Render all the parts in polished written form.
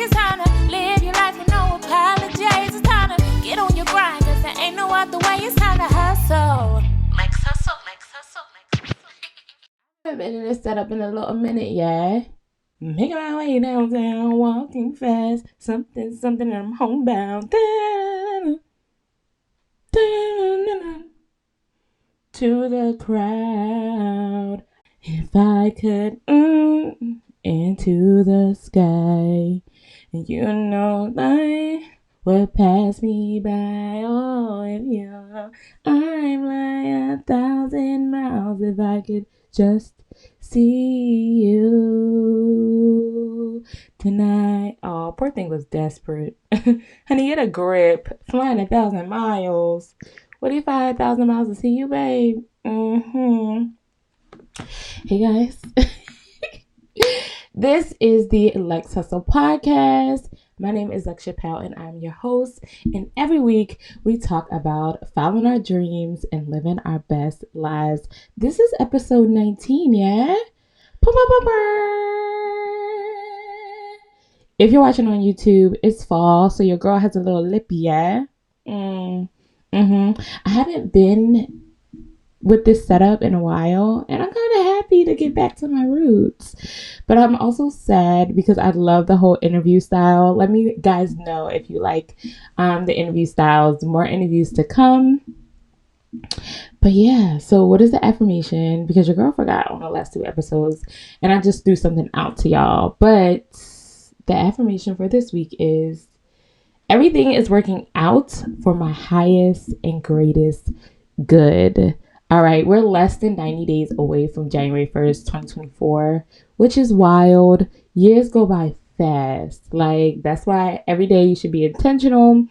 It's time to live your life with no apologies. It's time to get on your grind, cause there ain't no other way. It's time to hustle. Lex hustle, Lex hustle, Lex hustle. I've been in this setup in a little minute, yeah. Making my way downtown, walking fast. Something, and I'm homebound. To the crowd. If I could, into the sky. You know life would pass me by. Oh, if you know I'm like 1,000 miles. If I could just see you tonight. Oh, poor thing was desperate. Honey, get a grip. Flying 1,000 miles. What if I had 1,000 miles to see you, babe? Hey, guys. This is the Lex Hustle Podcast. My name is Lex Chappelle, and I'm your host. And every week, we talk about following our dreams and living our best lives. This is episode 19, yeah? If you're watching on YouTube, it's fall, so your girl has a little lippy, yeah? I haven't been with this setup in a while, and I'm kind of happy to get back to my roots, but I'm also sad because I love the whole interview style. Let me guys know if you like the interview styles. More interviews to come. But yeah, so what is the affirmation? Because your girl forgot on the last 2 episodes, and I just threw something out to y'all. But the affirmation for this week is: everything is working out for my highest and greatest good. All right, we're less than 90 days away from January 1st, 2024, which is wild. Years go by fast. Like, that's why every day you should be intentional.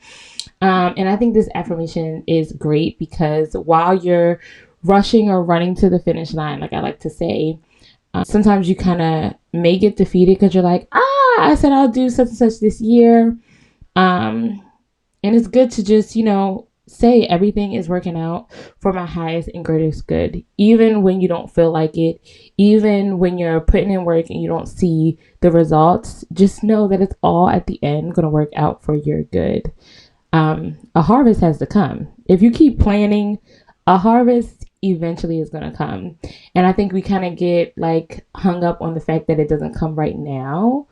And I think this affirmation is great because while you're rushing or running to the finish line, like I like to say, sometimes you kind of may get defeated because you're like, I said I'll do such and such this year. And it's good to just, say everything is working out for my highest and greatest good. Even when you don't feel like it, even when you're putting in work and you don't see the results, just know that it's all at the end going to work out for your good. A harvest has to come. If you keep planning, a harvest eventually is going to come. And I think we kind of get like hung up on the fact that it doesn't come right now.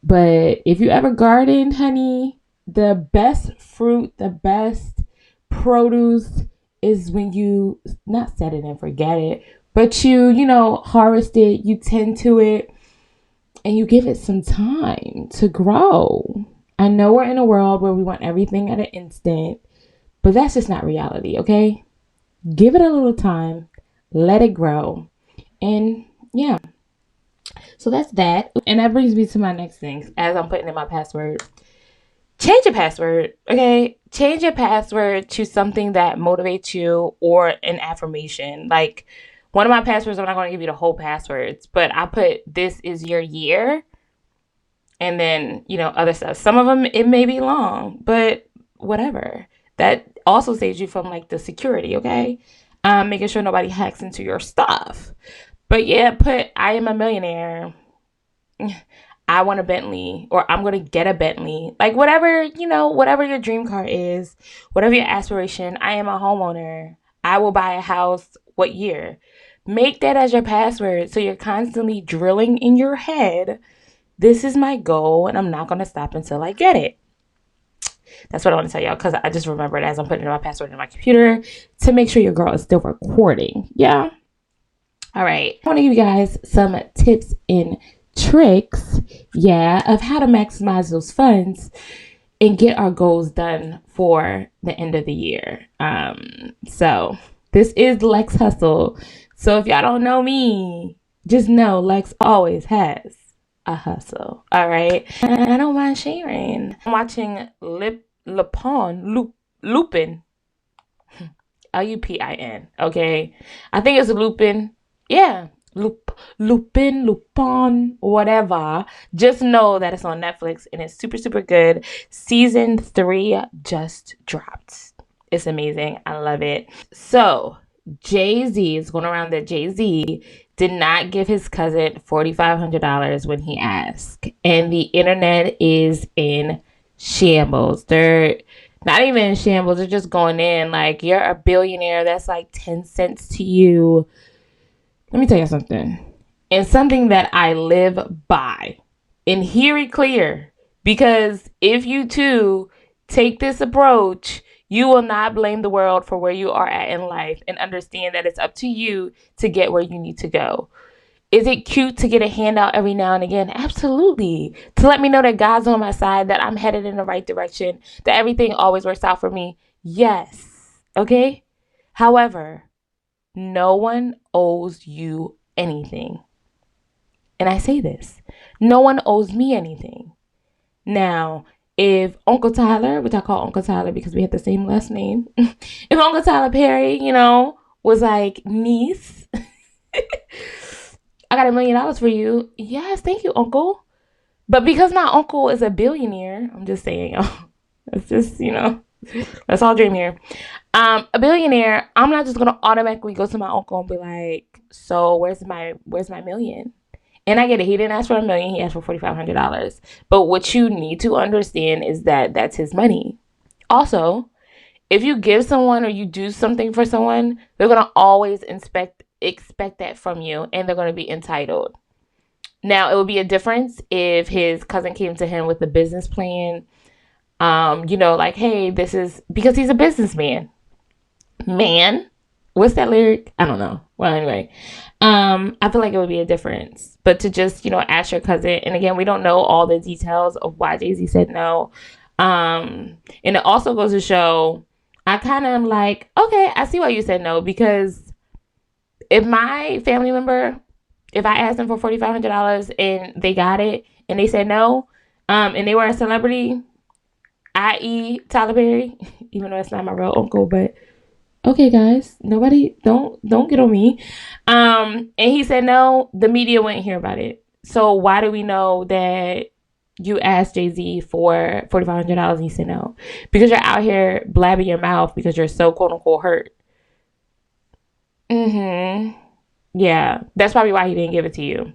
But if you ever gardened, honey, the best fruit, the best produce is when you not set it and forget it, but you harvest it, you tend to it, and you give it some time to grow. I know we're in a world where we want everything at an instant, but that's just not reality, okay? Give it a little time, let it grow, and yeah. So that's that. And that brings me to my next thing as I'm putting in my password. Change your password, okay? Change your password to something that motivates you or an affirmation. Like one of my passwords, I'm not going to give you the whole passwords, but I put this is your year and then, other stuff. Some of them, it may be long, but whatever. That also saves you from like the security, okay? Making sure nobody hacks into your stuff. But yeah, put I am a millionaire. I want a Bentley, or I'm going to get a Bentley. Like whatever, whatever your dream car is, whatever your aspiration. I am a homeowner. I will buy a house. What year? Make that as your password. So you're constantly drilling in your head, this is my goal and I'm not going to stop until I get it. That's what I want to tell y'all, because I just remembered as I'm putting in my password in my computer to make sure your girl is still recording. Yeah. All right. I want to give you guys some tips and tricks, of how to maximize those funds and get our goals done for the end of the year. So this is Lex Hustle. So if y'all don't know me, just know Lex always has a hustle. All right. And I don't mind sharing. I'm watching Lupin. Lupin. Okay. I think it's Lupin. Yeah. Lupin, whatever. Just know that it's on Netflix and it's super, super good. Season 3 just dropped. It's amazing. I love it. So Jay-Z is going around that Jay-Z did not give his cousin $4,500 when he asked. And the internet is in shambles. They're not even in shambles. They're just going in like, you're a billionaire. That's like 10 cents to you. Let me tell you something. And something that I live by. And hear it clear. Because if you too take this approach, you will not blame the world for where you are at in life and understand that it's up to you to get where you need to go. Is it cute to get a handout every now and again? Absolutely. To let me know that God's on my side, that I'm headed in the right direction, that everything always works out for me? Yes. Okay? However, no one owes you anything. And I say this, no one owes me anything. Now, if Uncle Tyler, which I call Uncle Tyler because we have the same last name, if Uncle Tyler Perry, was like, niece, I got $1 million for you. Yes, thank you, Uncle. But because my uncle is a billionaire, I'm just saying, it's just, let's all dream here. A billionaire, I'm not just gonna automatically go to my uncle and be like, so where's my million? And I get it. He didn't ask for $1 million. He asked for $4,500. But what you need to understand is that that's his money. Also, if you give someone or you do something for someone, they're going to always expect that from you, and they're going to be entitled. Now, it would be a difference if his cousin came to him with a business plan. Like, hey, this is because he's a businessman. Man, what's that lyric? I don't know. Well, anyway, I feel like it would be a difference. But to just, ask your cousin, and again, we don't know all the details of why Jay-Z said no. And it also goes to show, I kind of am like, okay, I see why you said no, because if my family member, if I asked them for $4,500 and they got it and they said no, and they were a celebrity, i.e. Tyler Perry, even though it's not my real uncle, but okay, guys, nobody, don't get on me. And he said no, the media wouldn't hear about it. So why do we know that you asked Jay-Z for $4,500 and he said no? Because you're out here blabbing your mouth because you're so quote unquote hurt. Yeah, that's probably why he didn't give it to you.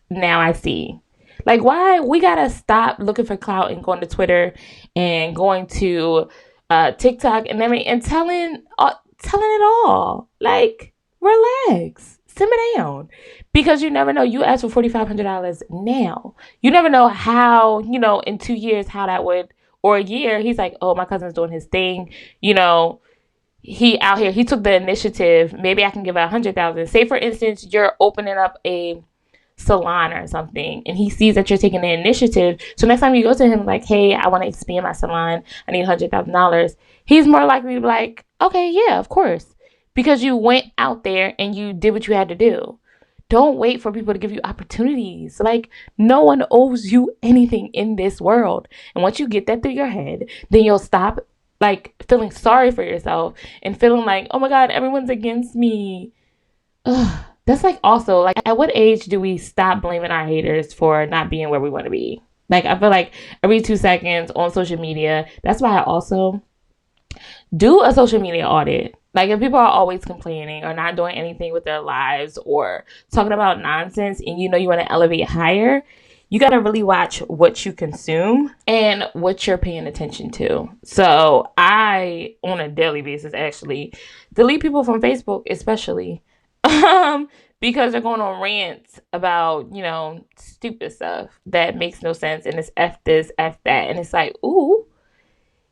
Now I see. Like, why we gotta stop looking for clout and going to Twitter and going to TikTok and telling it all. Like, relax, simmer down, because you never know. You asked for $4,500 now. You never know how, in 2 years how that would, or a year. He's like, oh, my cousin's doing his thing. He out here. He took the initiative. Maybe I can give $100,000. Say for instance, you're opening up a salon or something, and he sees that you're taking the initiative. So next time you go to him like, hey, I want to expand my salon, I need $100,000, he's more likely to be like, okay, yeah, of course, because you went out there and you did what you had to do. Don't wait for people to give you opportunities. Like, no one owes you anything in this world. And once you get that through your head, then you'll stop like feeling sorry for yourself and feeling like, oh my God, everyone's against me. Ugh. That's like also like, at what age do we stop blaming our haters for not being where we want to be? Like, I feel like every 2 seconds on social media, that's why I also do a social media audit. Like, if people are always complaining or not doing anything with their lives or talking about nonsense and you want to elevate higher, you got to really watch what you consume and what you're paying attention to. So I, on a daily basis, actually delete people from Facebook, especially because they're going on rants about, stupid stuff that makes no sense. And it's F this, F that. And it's like, ooh,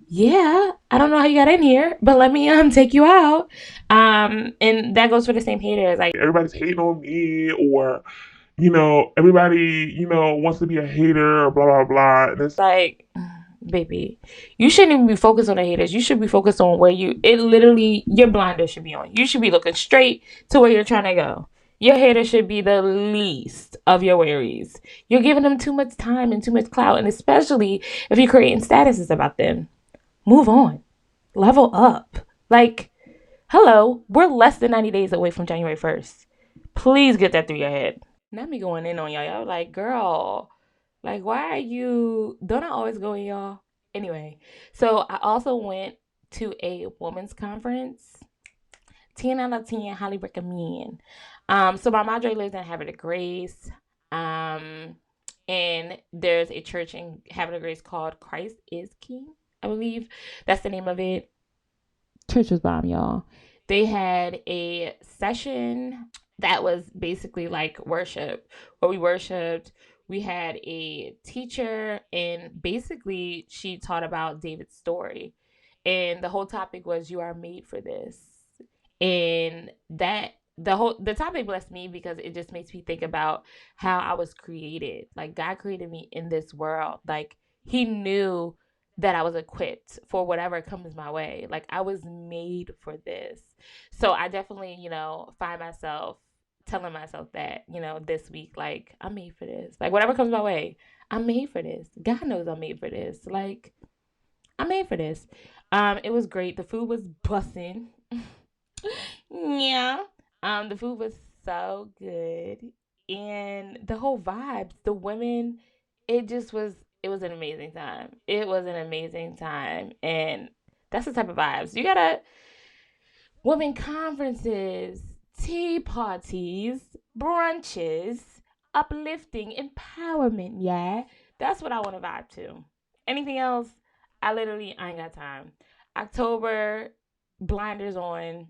yeah, I don't know how you got in here, but let me take you out. And that goes for the same haters. Like, everybody's hating on me, or everybody, wants to be a hater, blah, blah, blah. And it's like, baby, you shouldn't even be focused on the haters. You should be focused on where your blinders should be on. You should be looking straight to where you're trying to go. Your haters should be the least of your worries. You're giving them too much time and too much clout, and especially if you're creating statuses about them. Move on. Level up. Like, hello, we're less than 90 days away from January 1st. Please get that through your head. Not me going in on y'all. Y'all like, girl, like, why are you, don't I always go in, y'all? Anyway, so I also went to a women's conference. 10 out of 10, highly recommend. So my madre lives in Havre de Grace. And there's a church in Havre de Grace called Christ is King, I believe. That's the name of it. Church was bomb, y'all. They had a session that was basically like worship, where we worshiped. We had a teacher, and basically she taught about David's story. And the whole topic was, you are made for this. And that the topic blessed me because it just makes me think about how I was created. Like, God created me in this world. Like, he knew that I was equipped for whatever comes my way. Like, I was made for this. So I definitely, find myself telling myself that, this week, like, I'm made for this. Like, whatever comes my way, I'm made for this. God knows I'm made for this. Like, I'm made for this. It was great. The food was bussin'. Yeah. The food was so good. And the whole vibes, the women, it just was it was an amazing time. It was an amazing time. And that's the type of vibes. You gotta women conferences, tea parties, brunches, uplifting, empowerment, yeah. That's what I want to vibe to. Anything else, I ain't got time. October, blinders on.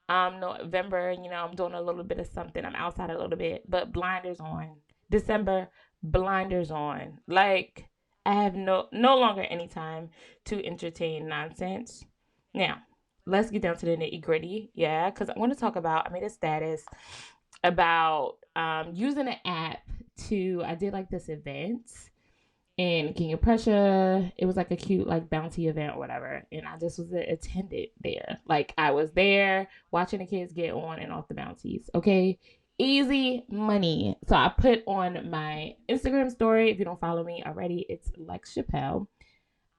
November, I'm doing a little bit of something. I'm outside a little bit, but blinders on. December, blinders on. Like, I have no longer any time to entertain nonsense. Now, let's get down to the nitty gritty. Yeah, because I want to talk about, I made a status about using an app I did like this event in King of Prussia. It was like a cute, like, bounty event or whatever. And I just was attended there. Like, I was there watching the kids get on and off the bounties. Okay. Easy money. So I put on my Instagram story. If you don't follow me already, it's Lex Chappelle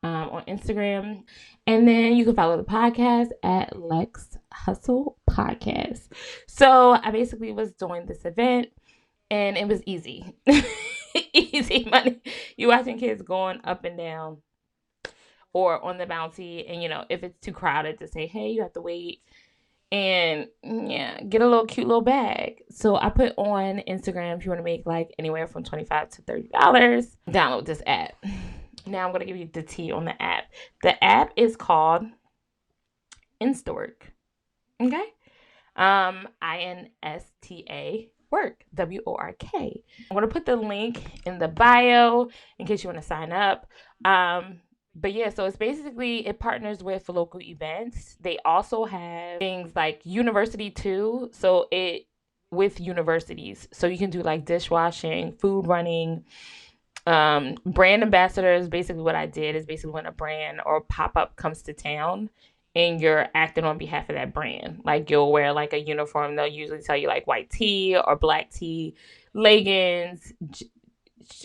on Instagram. And then you can follow the podcast at Lex Hustle Podcast. So I basically was doing this event, and it was easy. Easy money. You watching kids going up and down or on the bounty, and if it's too crowded, to say, hey, you have to wait, and yeah, get a little cute little bag. So I put on Instagram, if you want to make like anywhere from $25 to $30, download this app. Now I'm going to give you the tea on the app. The app is called Instawork. Okay? INSTA work. WORK. I'm going to put the link in the bio in case you want to sign up. But yeah, so it's basically, it partners with local events. They also have things like university too. So with universities. So you can do like dishwashing, food running, brand ambassadors. Basically what I did is basically when a brand or pop-up comes to town and you're acting on behalf of that brand, like you'll wear like a uniform. They'll usually tell you like white tee or black tee, leggings.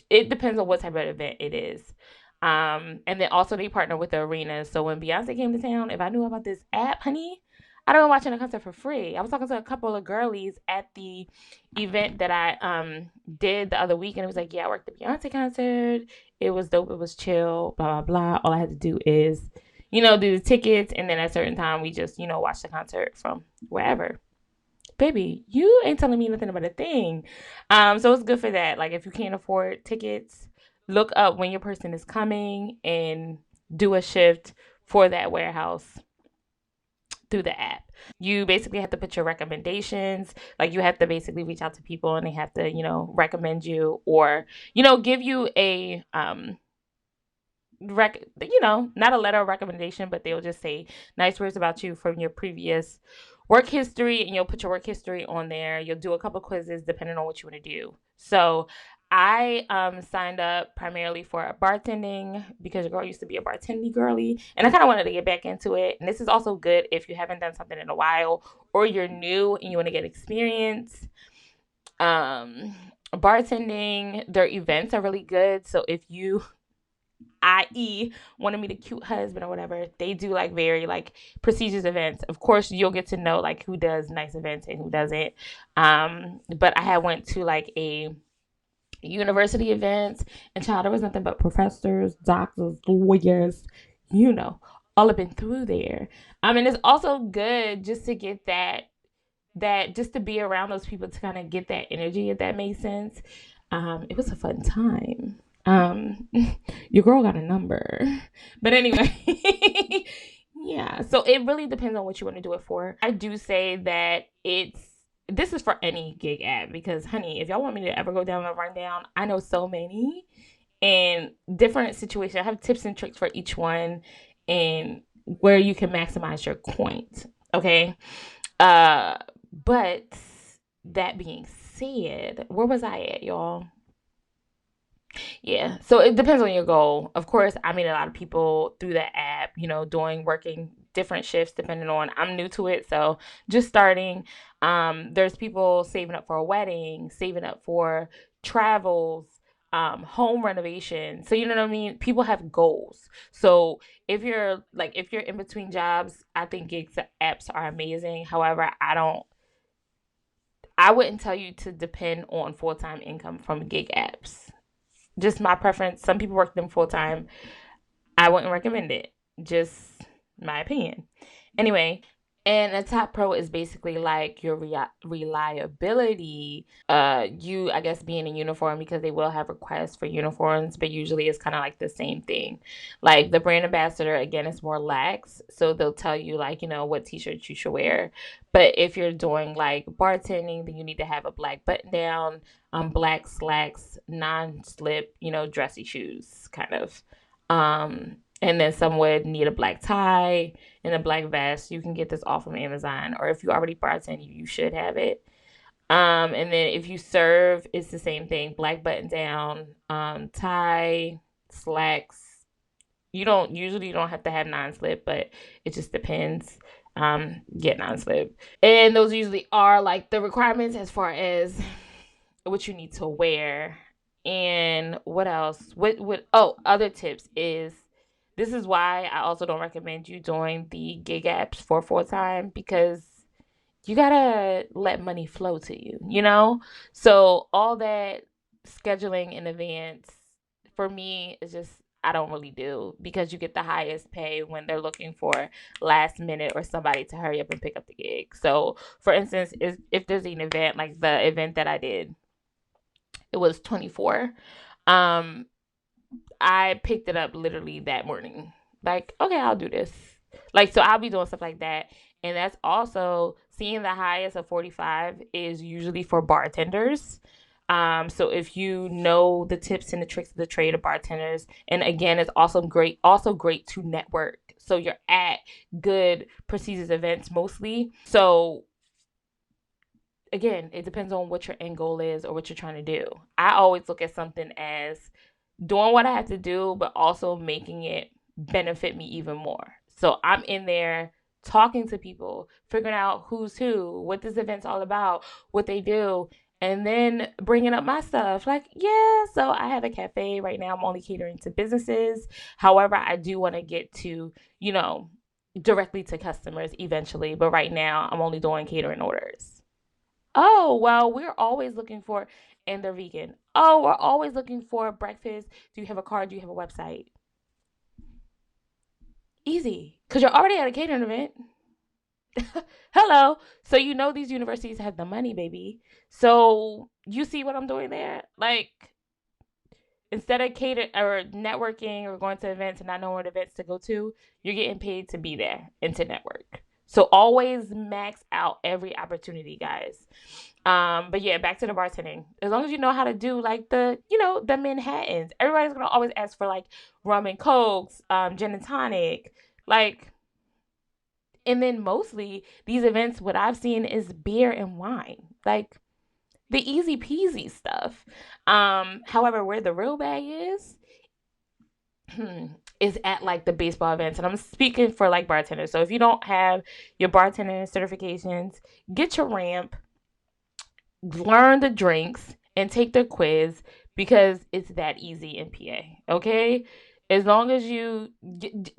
It depends on what type of event it is. And then also they partner with the arenas. So when Beyonce came to town, if I knew about this app, honey, I don't know, watching a concert for free. I was talking to a couple of girlies at the event that I did the other week, and it was like, yeah, I worked the Beyonce concert. It was dope. It was chill. Blah blah blah. All I had to do is, do the tickets, and then at a certain time we just, watch the concert from wherever. Baby, you ain't telling me nothing about a thing. So it's good for that. Like, if you can't afford tickets, look up when your person is coming and do a shift for that warehouse through the app. You basically have to put your recommendations. Like, you have to basically reach out to people and they have to, recommend you, or, give you a not a letter of recommendation, but they'll just say nice words about you from your previous work history, and you'll put your work history on there. You'll do a couple quizzes depending on what you want to do. So I signed up primarily for bartending because your girl used to be a bartending girly, and I kind of wanted to get back into it. And this is also good if you haven't done something in a while, or you're new and you want to get experience. Bartending, their events are really good. So if you, i.e., want to meet a cute husband or whatever, they do like very like prestigious events. Of course, you'll get to know like who does nice events and who doesn't. But I had went to like a university events, and child, there was nothing but professors, doctors, lawyers, all up and through there. I mean, it's also good just to get that that just to be around those people to kind of get that energy, if that makes sense. It was a fun time. Your girl got a number. But anyway, yeah. So it really depends on what you want to do it for. I do say that this is for any gig app because, honey, if y'all want me to ever go down the rundown, I know so many and different situations. I have tips and tricks for each one and where you can maximize your coins. Okay. But that being said, where was I at, y'all? Yeah. So it depends on your goal. Of course, I meet a lot of people through the app, working different shifts depending on I'm new to it, so just starting. There's people saving up for a wedding, saving up for travels, home renovation. So you know what I mean? People have goals. So if you're in between jobs, I think gigs apps are amazing. However, I wouldn't tell you to depend on full-time income from gig apps. Just my preference. Some people work them full time. I wouldn't recommend it. Just my opinion. Anyway, and a top pro is basically like your reliability. You, I guess, being in uniform because they will have requests for uniforms, but usually it's kind of like the same thing. Like the brand ambassador, again, is more lax. So they'll tell you, like, what t shirts you should wear. But if you're doing like bartending, then you need to have a black button down, black slacks, non slip, dressy shoes, kind of. And then some would need a black tie and a black vest. You can get this all from Amazon, or if you already bartend, you should have it. And then if you serve, it's the same thing: black button down, tie, slacks. You don't have to have non-slip, but it just depends. Get non-slip, and those usually are like the requirements as far as what you need to wear. And what else? Other tips is this is why I also don't recommend you doing the gig apps for full time because you gotta let money flow to you. So all that scheduling in advance for me is just I don't really do because you get the highest pay when they're looking for last minute or somebody to hurry up and pick up the gig. So for instance, if there's an event like the event that I did, it was 24. Um, I picked it up literally that morning. Like, okay, I'll do this. Like, so I'll be doing stuff like that. And that's also seeing the highest of 45 is usually for bartenders. So if you know the tips and the tricks of the trade of bartenders, and again, it's also great to network. So you're at good prestigious events mostly. So again, it depends on what your end goal is or what you're trying to do. I always look at something as doing what I have to do, but also making it benefit me even more. So I'm in there talking to people, figuring out who's who, what this event's all about, what they do, and then bringing up my stuff. Like, yeah, so I have a cafe right now. I'm only catering to businesses. However, I do want to get to, directly to customers eventually. But right now, I'm only doing catering orders. Oh, well, we're always looking for, and they're vegan. Oh, we're always looking for breakfast. Do you have a car? Do you have a website? Easy. Because you're already at a catering event. Hello. So these universities have the money, baby. So you see what I'm doing there? Like, instead of cater or networking or going to events and not knowing what events to go to, you're getting paid to be there and to network. So always max out every opportunity, guys. But yeah, back to the bartending. As long as you know how to do like the Manhattans, everybody's gonna always ask for like rum and cokes, gin and tonic, like. And then mostly these events, what I've seen is beer and wine, like the easy peasy stuff. However, where the real bag is at like the baseball events, and I'm speaking for like bartenders. So if you don't have your bartending certifications, get your ramp, learn the drinks, and take the quiz because it's that easy in PA. Okay, as long as you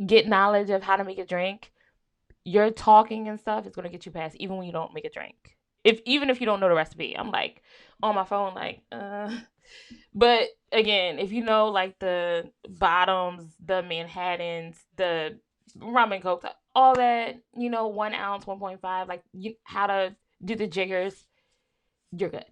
get knowledge of how to make a drink, your talking and stuff is gonna get you past even when you don't make a drink. Even if you don't know the recipe, I'm like on my phone like. But again, if you know like the bottoms, the Manhattans, the rum and coke, all that, 1 ounce, 1.5, like how to do the jiggers, you're good.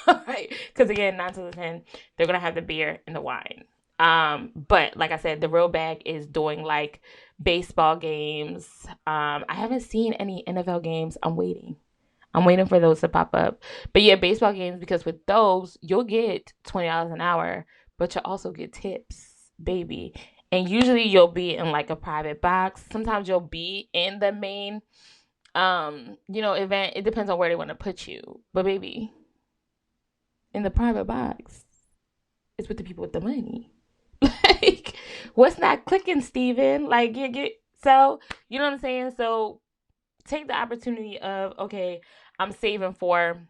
Right? Because again, 9 to 10, they're gonna have the beer and the wine. But like I said, the real bag is doing like baseball games. I haven't seen any NFL games. I'm waiting for those to pop up. But yeah, baseball games, because with those, you'll get $20 an hour, but you'll also get tips, baby. And usually you'll be in like a private box. Sometimes you'll be in the main event. It depends on where they want to put you. But baby, in the private box, it's with the people with the money. Like, what's not clicking, Steven? Like, you get, so, you know what I'm saying? So take the opportunity of, okay, I'm saving for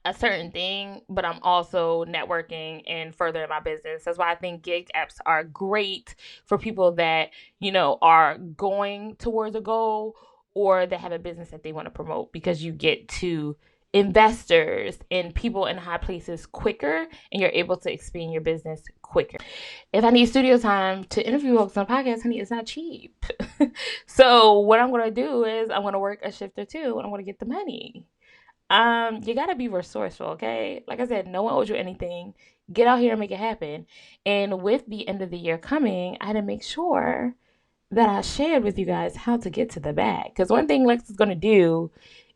a certain thing, but I'm also networking and furthering my business. That's why I think gig apps are great for people that, are going towards a goal or that have a business that they want to promote, because you get to investors and people in high places quicker, and you're able to expand your business quicker. If I need studio time to interview folks on podcasts, honey, it's not cheap. So what I'm going to do is I'm going to work a shift or two and I'm going to get the money. You got to be resourceful, okay? Like I said, no one owes you anything. Get out here and make it happen. And with the end of the year coming, I had to make sure that I shared with you guys how to get to the bag. Because one thing Lex is going to do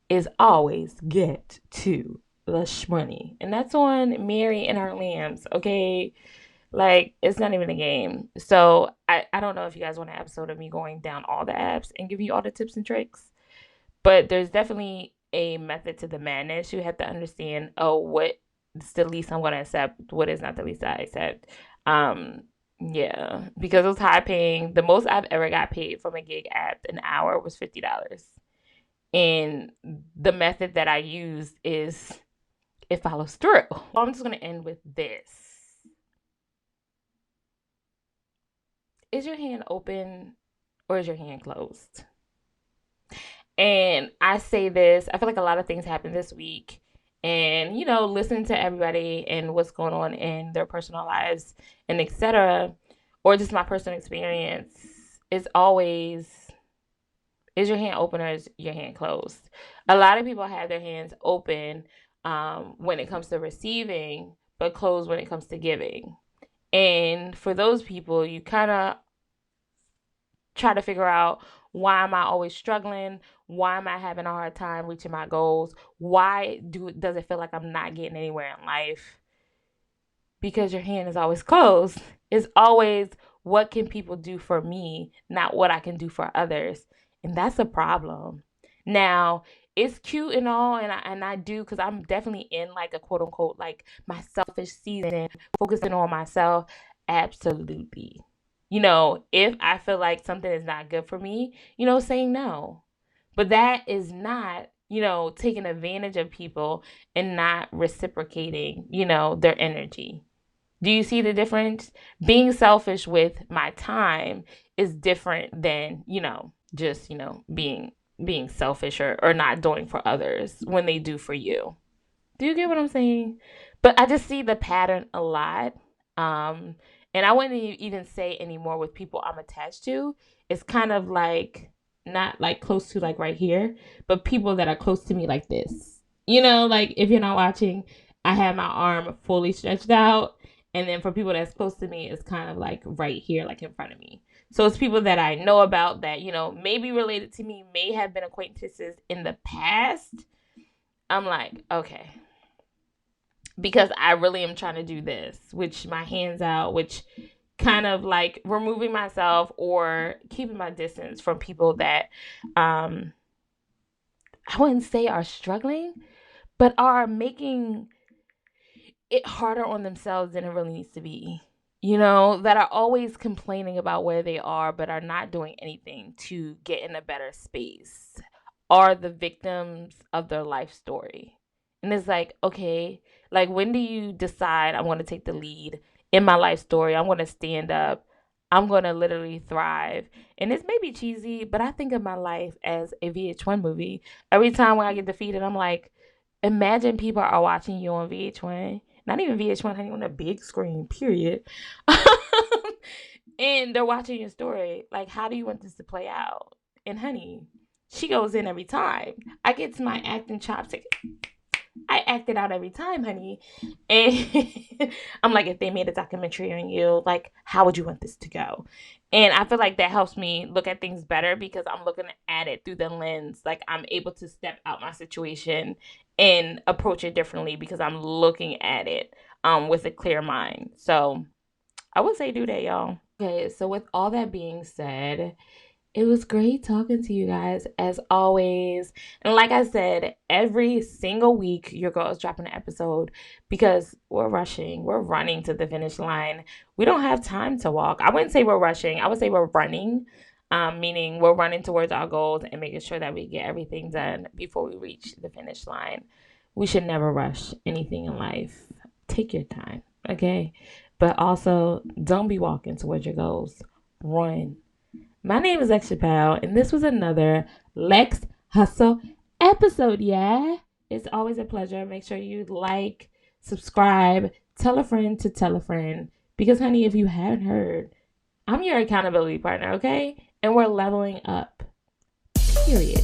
is always get to the shmoney. And that's on Mary and her lambs, okay? Like, it's not even a game. So I don't know if you guys want an episode of me going down all the apps and giving you all the tips and tricks. But there's definitely a method to the madness. You have to understand, what's the least I'm going to accept, what is not the least I accept. Yeah, because it was high paying. The most I've ever got paid from a gig app an hour was $50. And the method that I use is it follows through. Well, I'm just going to end with this. Is your hand open or is your hand closed? And I say this, I feel like a lot of things happened this week. And, listening to everybody and what's going on in their personal lives and etc., or just my personal experience, is always, is your hand open or is your hand closed? A lot of people have their hands open when it comes to receiving, but closed when it comes to giving. And for those people, you kind of try to figure out, why am I always struggling? Why am I having a hard time reaching my goals? Why does it feel like I'm not getting anywhere in life? Because your hand is always closed. It's always, what can people do for me, not what I can do for others. And that's a problem. Now, it's cute and all, and I do, because I'm definitely in like a quote unquote like my selfish season, focusing on myself. Absolutely. If I feel like something is not good for me, saying no. But that is not, taking advantage of people and not reciprocating, their energy. Do you see the difference? Being selfish with my time is different than, just, being selfish or not doing for others when they do for you. Do you get what I'm saying? But I just see the pattern a lot. And I wouldn't even say anymore with people I'm attached to. It's kind of like, not like close to like right here, but people that are close to me like this. Like if you're not watching, I have my arm fully stretched out. And then for people that's close to me, it's kind of like right here, like in front of me. So it's people that I know about that, may be related to me, may have been acquaintances in the past. I'm like, okay. Because I really am trying to do this, which my hands out, which kind of like removing myself or keeping my distance from people that I wouldn't say are struggling, but are making it harder on themselves than it really needs to be. That are always complaining about where they are, but are not doing anything to get in a better space, are the victims of their life story. And it's like, okay, like when do you decide I'm going to take the lead in my life story? I'm going to stand up. I'm going to literally thrive. And this may be cheesy, but I think of my life as a VH1 movie. Every time when I get defeated, I'm like, imagine people are watching you on VH1. Not even VH1, honey, on a big screen, period. And they're watching your story. Like, how do you want this to play out? And honey, she goes in every time. I get to my acting chops. I act it out every time, honey. And I'm like, if they made a documentary on you, like, how would you want this to go? And I feel like that helps me look at things better because I'm looking at it through the lens. Like, I'm able to step out my situation and approach it differently because I'm looking at it with a clear mind. So I would say do that, y'all. Okay, so with all that being said, it was great talking to you guys as always. And like I said, every single week your girl is dropping an episode because we're rushing. We're running to the finish line. We don't have time to walk. I wouldn't say we're rushing. I would say we're running, meaning we're running towards our goals and making sure that we get everything done before we reach the finish line. We should never rush anything in life. Take your time, okay? But also, don't be walking towards your goals. Run. My name is Lex Chappelle, and this was another Lex Hustle episode, yeah? It's always a pleasure. Make sure you like, subscribe, tell a friend to tell a friend. Because, honey, if you haven't heard, I'm your accountability partner, okay? And we're leveling up. Period.